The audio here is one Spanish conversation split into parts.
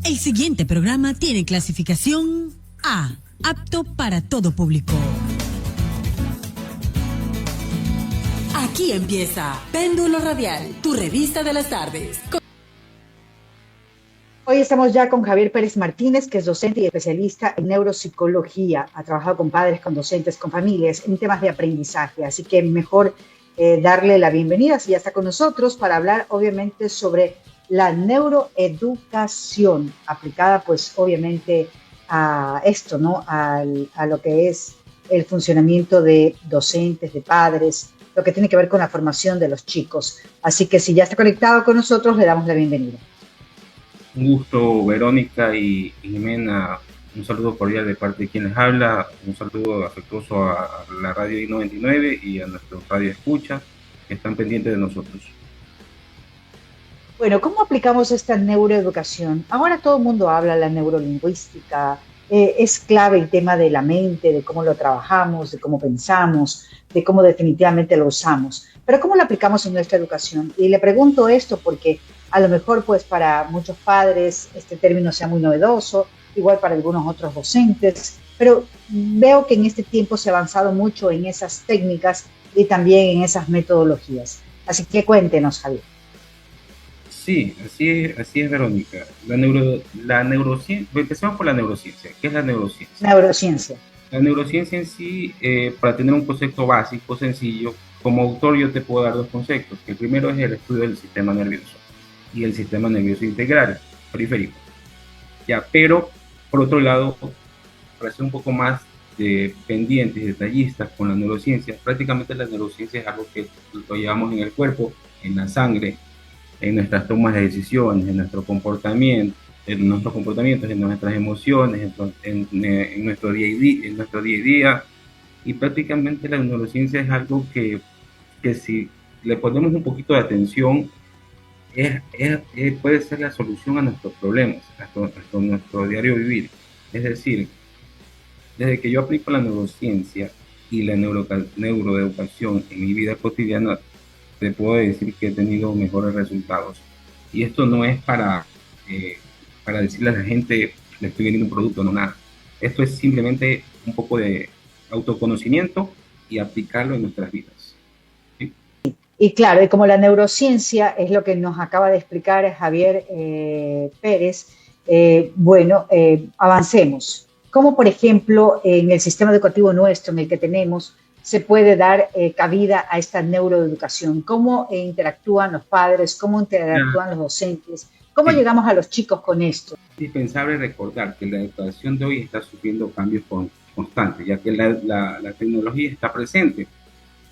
El siguiente programa tiene clasificación A, apto para todo público. Aquí empieza Péndulo Radial, tu revista de las tardes. Hoy estamos ya con Javier Pérez Martínez, que es docente y especialista en neuropsicología. Ha trabajado con padres, con docentes, con familias en temas de aprendizaje. Así que mejor darle la bienvenida, si ya está con nosotros, para hablar obviamente sobre la neuroeducación aplicada pues obviamente a esto, ¿no? A lo que es el funcionamiento de docentes, de padres, lo que tiene que ver con la formación de los chicos. Así que si ya está conectado con nosotros, le damos la bienvenida. Un gusto, Verónica y Jimena. Un saludo cordial de parte de quien les habla. Un saludo afectuoso a la radio I99 y a nuestros radio escucha que están pendientes de nosotros. Bueno, ¿cómo aplicamos esta neuroeducación? Ahora todo el mundo habla de la neurolingüística, es clave el tema de la mente, de cómo lo trabajamos, de cómo pensamos, de cómo definitivamente lo usamos. Pero ¿cómo lo aplicamos en nuestra educación? Y le pregunto esto porque a lo mejor pues para muchos padres este término sea muy novedoso, igual para algunos otros docentes, pero veo que en este tiempo se ha avanzado mucho en esas técnicas y también en esas metodologías. Así que cuéntenos, Javier. Sí, así es, Verónica. La neurociencia, empecemos por la neurociencia. ¿Qué es la neurociencia? Neurociencia. La neurociencia en sí, para tener un concepto básico, sencillo, como autor yo te puedo dar dos conceptos. El primero es el estudio del sistema nervioso y el sistema nervioso integral, periférico. Ya, pero por otro lado, para ser un poco más pendientes y detallistas con la neurociencia, prácticamente la neurociencia es algo que lo llevamos en el cuerpo, en la sangre, en nuestras tomas de decisiones, en nuestros comportamientos, en nuestras emociones, en nuestro día a día. Y prácticamente la neurociencia es algo que si le ponemos un poquito de atención, puede ser la solución a nuestros problemas, a nuestro diario vivir. Es decir, desde que yo aplico la neurociencia y la neuroeducación en mi vida cotidiana, te puedo decir que he tenido mejores resultados. Y esto no es para decirle a la gente, le estoy vendiendo un producto, no nada. Esto es simplemente un poco de autoconocimiento y aplicarlo en nuestras vidas. ¿Sí? Y claro, y como la neurociencia es lo que nos acaba de explicar Javier Pérez, avancemos. ¿Cómo, por ejemplo, en el sistema educativo nuestro, en el que tenemos, se puede dar cabida a esta neuroeducación? ¿Cómo interactúan los padres? ¿Cómo interactúan los docentes? ¿Cómo llegamos a los chicos con esto? Es indispensable recordar que la educación de hoy está sufriendo cambios constantes, ya que la tecnología está presente,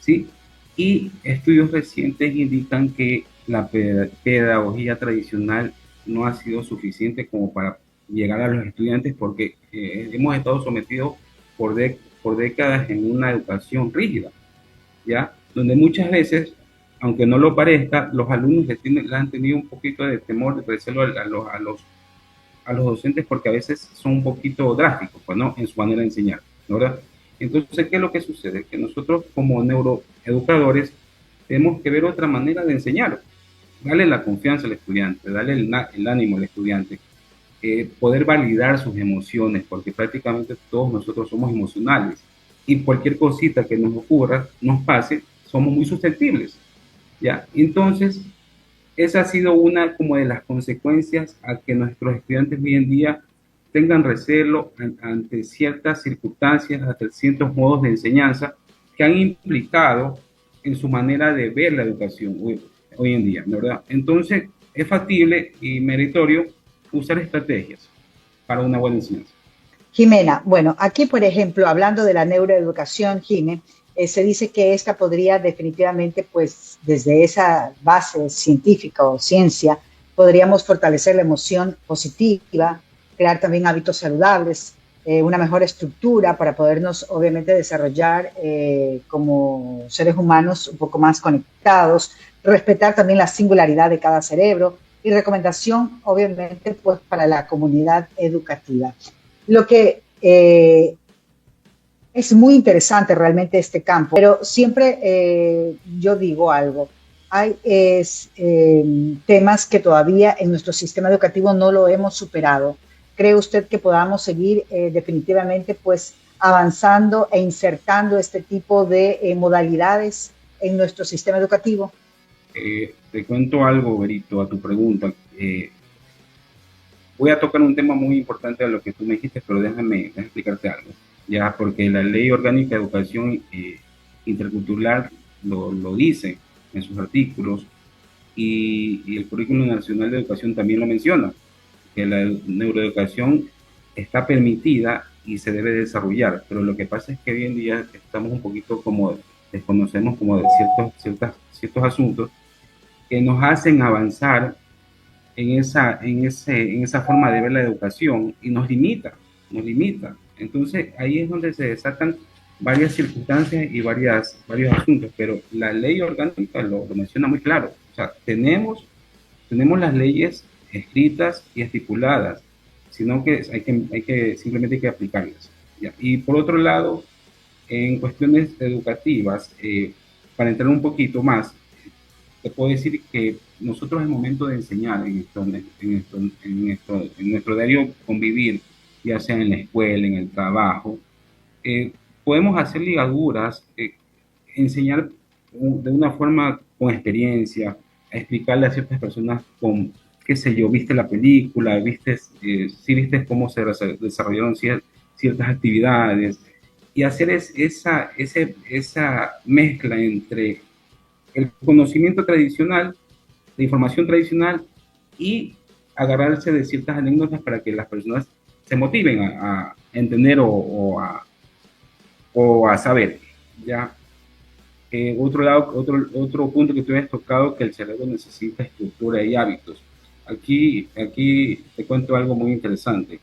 ¿sí? Y estudios recientes indican que la pedagogía tradicional no ha sido suficiente como para llegar a los estudiantes porque hemos estado sometidos por décadas en una educación rígida, ¿ya? Donde muchas veces, aunque no lo parezca, los alumnos le han tenido un poquito de temor de parecerlo a los docentes porque a veces son un poquito drásticos, pues, ¿no? En su manera de enseñar, ¿verdad? Entonces, ¿qué es lo que sucede? Que nosotros como neuroeducadores tenemos que ver otra manera de enseñar, darle la confianza al estudiante, darle el ánimo al estudiante, poder validar sus emociones, porque prácticamente todos nosotros somos emocionales y cualquier cosita que nos ocurra, nos pase, somos muy susceptibles, ¿ya? Entonces, esa ha sido una como de las consecuencias a que nuestros estudiantes hoy en día tengan recelo ante ciertas circunstancias, ante ciertos modos de enseñanza que han implicado en su manera de ver la educación hoy en día, ¿verdad? Entonces, es factible y meritorio usar estrategias para una buena enseñanza. Jimena, bueno, aquí por ejemplo, hablando de la neuroeducación, Jimena, se dice que esta podría definitivamente, pues desde esa base científica o ciencia, podríamos fortalecer la emoción positiva, crear también hábitos saludables, una mejor estructura para podernos obviamente desarrollar como seres humanos un poco más conectados, respetar también la singularidad de cada cerebro y recomendación obviamente pues para la comunidad educativa. Lo que es muy interesante realmente este campo, pero siempre yo digo algo, hay temas que todavía en nuestro sistema educativo no lo hemos superado. ¿Cree usted que podamos seguir definitivamente pues avanzando e insertando este tipo de modalidades en nuestro sistema educativo? Te cuento algo, Berito, a tu pregunta. Voy a tocar un tema muy importante de lo que tú me dijiste, pero déjame explicarte algo. Ya, porque la Ley Orgánica de Educación Intercultural lo dice en sus artículos y el Currículum Nacional de Educación también lo menciona, que la neuroeducación está permitida y se debe desarrollar, pero lo que pasa es que hoy en día estamos un poquito como desconocemos como de ciertos asuntos que nos hacen avanzar en esa forma de ver la educación y nos limita, nos limita. Entonces ahí es donde se desatan varias circunstancias y varios asuntos, pero la ley orgánica lo menciona muy claro. O sea, tenemos las leyes escritas y estipuladas, sino que simplemente hay que aplicarlas. ¿Ya? Y por otro lado, en cuestiones educativas, para entrar un poquito más, te puedo decir que nosotros al momento de enseñar en nuestro diario convivir, ya sea en la escuela, en el trabajo, eh, podemos hacer ligaduras, enseñar de una forma con experiencia, explicarle a ciertas personas con, qué sé yo, viste la película, sí viste cómo se desarrollaron ciertas actividades, y hacer esa mezcla entre el conocimiento tradicional, la información tradicional y agarrarse de ciertas anécdotas para que las personas se motiven a entender o a saber. ¿Ya? Otro punto que tú has tocado, que el cerebro necesita estructura y hábitos. Aquí te cuento algo muy interesante.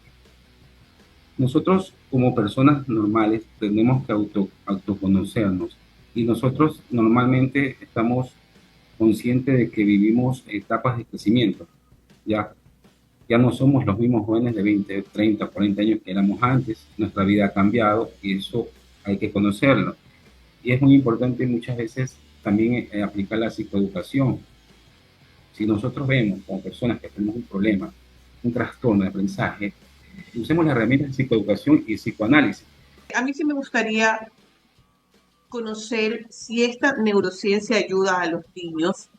Nosotros como personas normales tenemos que autoconocernos y nosotros normalmente estamos conscientes de que vivimos etapas de crecimiento. Ya, ya no somos los mismos jóvenes de 20, 30, 40 años que éramos antes. Nuestra vida ha cambiado y eso hay que conocerlo. Y es muy importante muchas veces también aplicar la psicoeducación. Si nosotros vemos como personas que tenemos un problema, un trastorno de aprendizaje, usemos las herramientas de psicoeducación y psicoanálisis. A mí sí me gustaría conocer si esta neurociencia ayuda a los niños.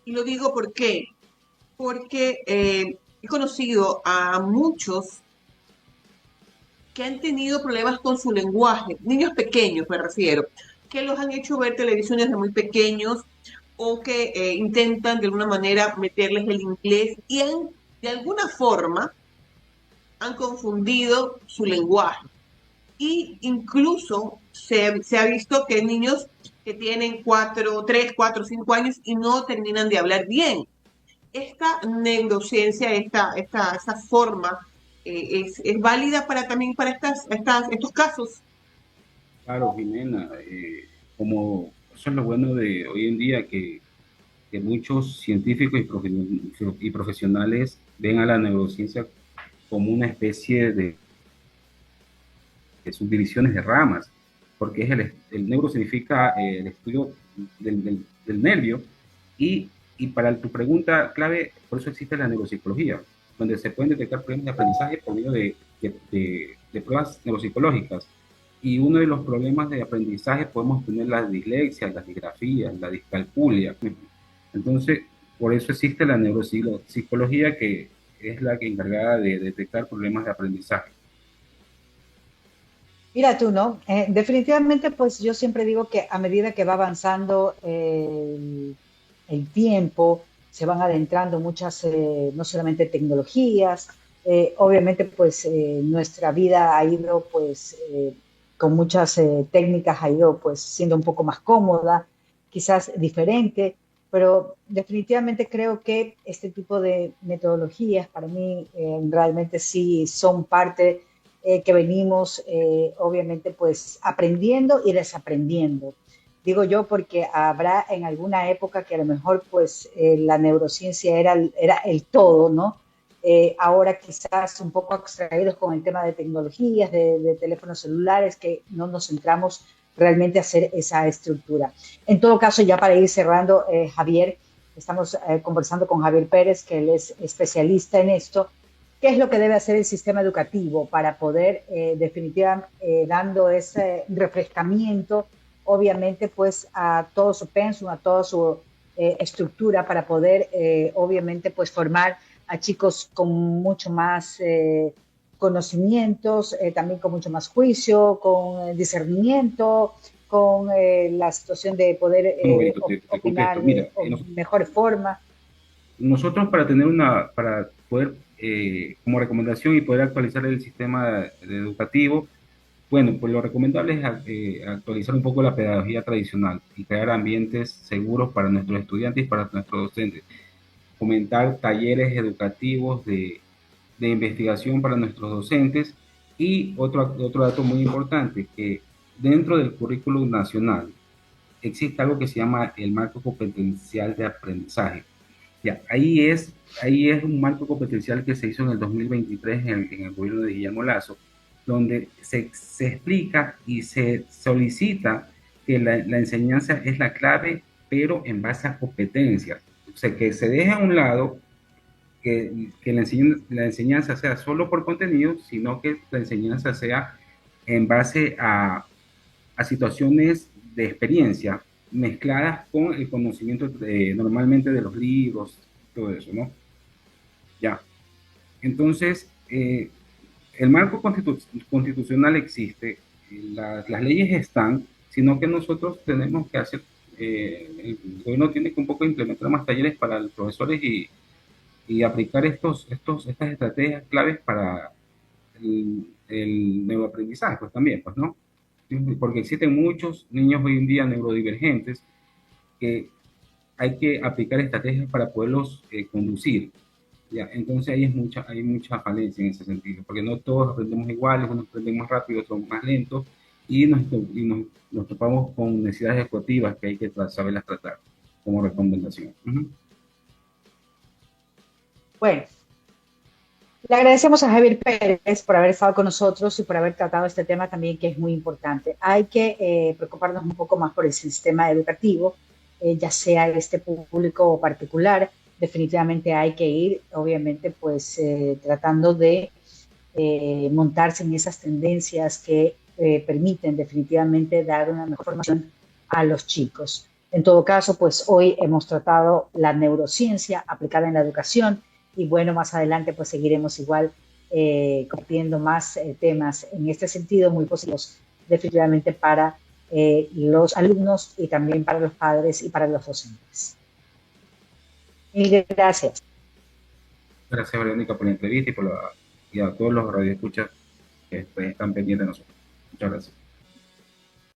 Y lo digo porque he conocido a muchos que han tenido problemas con su lenguaje, niños pequeños me refiero, que los han hecho ver televisión desde muy pequeños o que intentan de alguna manera meterles el inglés y de alguna forma han confundido su lenguaje. Y incluso se ha visto que niños que tienen 3, 4, 5 años y no terminan de hablar bien. Esta neurociencia, esta forma, es válida también para estos casos. Claro, Jimena, como eso es lo bueno de hoy en día, que muchos científicos y profesionales ven a la neurociencia como una especie de subdivisiones de ramas, porque el neuro significa el estudio del nervio, y para tu pregunta clave, por eso existe la neuropsicología, donde se pueden detectar problemas de aprendizaje por medio de pruebas neuropsicológicas. Y uno de los problemas de aprendizaje podemos tener la dislexia, las disgrafías, la discalculia. Entonces, por eso existe la neuropsicología, que es la que encargada de detectar problemas de aprendizaje. Mira tú, ¿no? Definitivamente, pues yo siempre digo que a medida que va avanzando el tiempo, se van adentrando muchas, no solamente tecnologías, obviamente pues nuestra vida ha ido pues con muchas técnicas, ha ido pues siendo un poco más cómoda, quizás diferente, pero definitivamente creo que este tipo de metodologías para mí realmente sí son parte que venimos obviamente pues aprendiendo y desaprendiendo. Digo yo porque habrá en alguna época que a lo mejor pues la neurociencia era el todo, ¿no? Ahora quizás un poco abstraídos con el tema de tecnologías, de teléfonos celulares, que no nos centramos realmente hacer esa estructura. En todo caso, ya para ir cerrando, Javier, estamos conversando con Javier Pérez, que él es especialista en esto. ¿Qué es lo que debe hacer el sistema educativo para poder definitivamente dando ese refrescamiento, obviamente, pues a todo su pensum, a toda su estructura para poder, obviamente, pues formar a chicos con mucho más conocimientos, también con mucho más juicio, con discernimiento, con la situación de poder Benito, te opinar contesto. Mira, de mejor forma? nosotros para poder, como recomendación y poder actualizar el sistema educativo, bueno, pues lo recomendable es actualizar un poco la pedagogía tradicional y crear ambientes seguros para nuestros estudiantes y para nuestros docentes. Fomentar talleres educativos de investigación para nuestros docentes y otro dato muy importante, que dentro del currículum nacional existe algo que se llama el marco competencial de aprendizaje. Ya, ahí es un marco competencial que se hizo en el 2023 en el gobierno de Guillermo Lasso, donde se explica y se solicita que la enseñanza es la clave, pero en base a competencias. O sea, que se deje a un lado que la enseñanza sea solo por contenido, sino que la enseñanza sea en base a situaciones de experiencia mezcladas con el conocimiento normalmente de los libros, todo eso, ¿no? Ya. Entonces, el marco constitucional existe, las leyes están, sino que nosotros tenemos que hacer, el gobierno tiene que un poco implementar más talleres para los profesores y aplicar estas estrategias claves para el neuroaprendizaje, pues también, pues, ¿no? Porque existen muchos niños hoy en día neurodivergentes que hay que aplicar estrategias para poderlos conducir. ¿Ya? Entonces hay mucha falencia en ese sentido, porque no todos aprendemos iguales, unos aprenden más rápido, otros más lentos, nos topamos con necesidades educativas que hay que saberlas tratar como recomendación. Bueno, le agradecemos a Javier Pérez por haber estado con nosotros y por haber tratado este tema también que es muy importante. Hay que preocuparnos un poco más por el sistema educativo, ya sea este público o particular. Definitivamente hay que ir, obviamente, pues tratando de montarse en esas tendencias que permiten definitivamente dar una mejor formación a los chicos. En todo caso, pues hoy hemos tratado la neurociencia aplicada en la educación y bueno, más adelante pues seguiremos igual compartiendo más temas en este sentido muy positivos definitivamente para los alumnos y también para los padres y para los docentes. Mil gracias. Gracias, Verónica, por la entrevista y a todos los radioescuchas que están pendientes de nosotros. Muchas gracias.